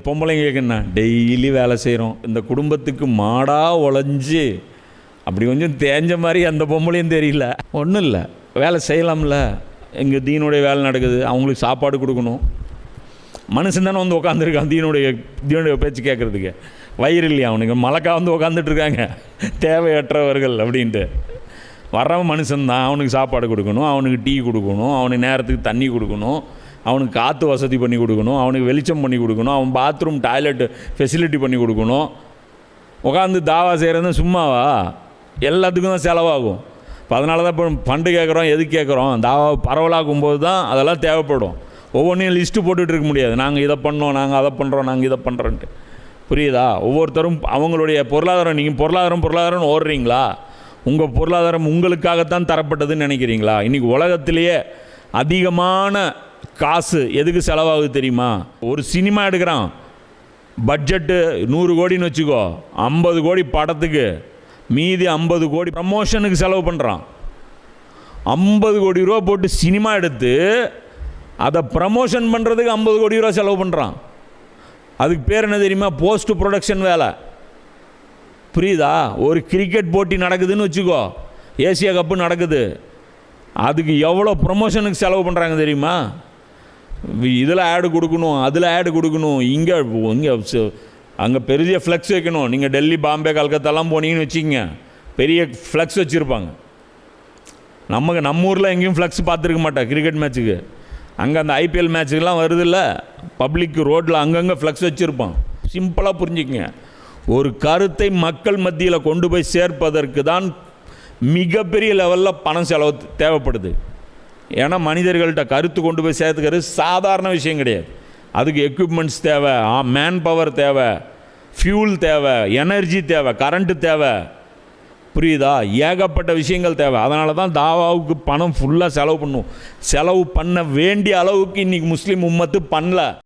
பொம்பளைங்க கேட்குண்ணா டெய்லி வேலை செய்கிறோம், இந்த குடும்பத்துக்கு மாடாக உழைஞ்சி அப்படி கொஞ்சம் தேஞ்ச மாதிரி அந்த பொம்பளையும் தெரியல. ஒன்றும் இல்லை, வேலை செய்யலாம்ல. எங்கள் தீனுடைய வேலை நடக்குது, அவங்களுக்கு சாப்பாடு கொடுக்கணும். மனுஷன் தானே வந்து உட்காந்துருக்கான் தீனுடைய பேச்சு கேட்குறதுக்கு. வயிறு இல்லையா அவனுக்கு? மலக்கா வந்து உட்காந்துட்ருக்காங்க தேவையற்றவர்கள் அப்படின்ட்டு. வர்றவன் மனுஷன்தான், அவனுக்கு சாப்பாடு கொடுக்கணும், அவனுக்கு டீ கொடுக்கணும், அவனுக்கு நேரத்துக்கு தண்ணி கொடுக்கணும், அவனுக்கு காற்று வசதி பண்ணி கொடுக்கணும், அவனுக்கு வெளிச்சம் பண்ணி கொடுக்கணும், அவன் பாத்ரூம் டாய்லெட் ஃபெசிலிட்டி பண்ணி கொடுக்கணும். உட்காந்து தாவா செய்கிறது சும்மாவா? எல்லாத்துக்கும் தான் செலவாகும். இப்போ அதனால தான் இப்போ ஃபண்டு கேட்குறோம். எதுக்கு கேட்குறோம்? தாவா பரவலாக்கும் போது தான் அதெல்லாம் தேவைப்படும். ஒவ்வொன்றையும் லிஸ்ட்டு போட்டுகிட்டு இருக்க முடியாது. நாங்கள் இதை பண்ணோம், நாங்கள் அதை பண்ணுறோம், நாங்கள் இதை பண்ணுறோன்ட்டு. புரியுதா? ஒவ்வொருத்தரும் அவங்களுடைய பொருளாதாரம், நீங்கள் பொருளாதாரம்னு ஓடுறீங்களா? உங்கள் பொருளாதாரம் உங்களுக்காகத்தான் தரப்பட்டதுன்னு நினைக்கிறீங்களா? இன்றைக்கி உலகத்திலேயே அதிகமான காசு எதுக்கு செலவாகுது தெரியுமா? ஒரு சினிமா எடுக்கிறான், பட்ஜெட்டு 100 கோடின்னு வச்சுக்கோ, 50 கோடி படத்துக்கு, மீதி 50 கோடி ப்ரமோஷனுக்கு செலவு பண்ணுறான். 50 கோடி ரூபா போட்டு சினிமா எடுத்து அதை ப்ரமோஷன் பண்ணுறதுக்கு 50 கோடி ரூபா செலவு பண்ணுறான். அதுக்கு பேர் என்ன தெரியுமா? போஸ்ட் ப்ரொடக்ஷன் வேலை. புரியுதா? ஒரு கிரிக்கெட் போட்டி நடக்குதுன்னு வச்சுக்கோ, ஏசியா கப்பு நடக்குது, அதுக்கு எவ்வளோ ப்ரமோஷனுக்கு செலவு பண்ணுறாங்க தெரியுமா? இதில் ஆடு கொடுக்கணும், அதில் ஆடு கொடுக்கணும், இங்கே அங்கே பெரிய ஃப்ளெக்ஸ் வைக்கணும். நீங்கள் டெல்லி, பாம்பே, கல்கத்தாலாம் போனீங்கன்னு வச்சுக்கோங்க, பெரிய ஃப்ளெக்ஸ் வச்சுருப்பாங்க. நம்ம ஊரில் எங்கேயும் ஃப்ளெக்ஸ் பார்த்துருக்க மாட்டேன் கிரிக்கெட் மேட்ச்சுக்கு. அங்கே அந்த ஐபிஎல் மேட்ச்சுக்கெலாம் வருது இல்லை, பப்ளிக் ரோட்டில் அங்கங்கே ஃப்ளெக்ஸ் வச்சுருப்பான். சிம்பிளாக புரிஞ்சுக்கங்க, ஒரு கருத்தை மக்கள் மத்தியில் கொண்டு போய் சேர்ப்பதற்கு தான் மிகப்பெரிய லெவலில் பணம் செலவு தேவைப்படுது. ஏன்னா மனிதர்கள்ட்ட கருத்து கொண்டு போய் சேர்த்துக்கிறது சாதாரண விஷயம் கிடையாது. அதுக்கு எக்யூப்மெண்ட்ஸ் தேவை, மேன் பவர் தேவை, ஃபியூல் தேவை, எனர்ஜி தேவை, கரண்ட்டு தேவை. புரியுதா? ஏகப்பட்ட விஷயங்கள் தேவை. அதனால தான் தாவாவுக்கு பணம் ஃபுல்லாக செலவு பண்ண வேண்டிய அளவுக்கு இன்றைக்கி முஸ்லீம் உம்மத்து பண்ணல.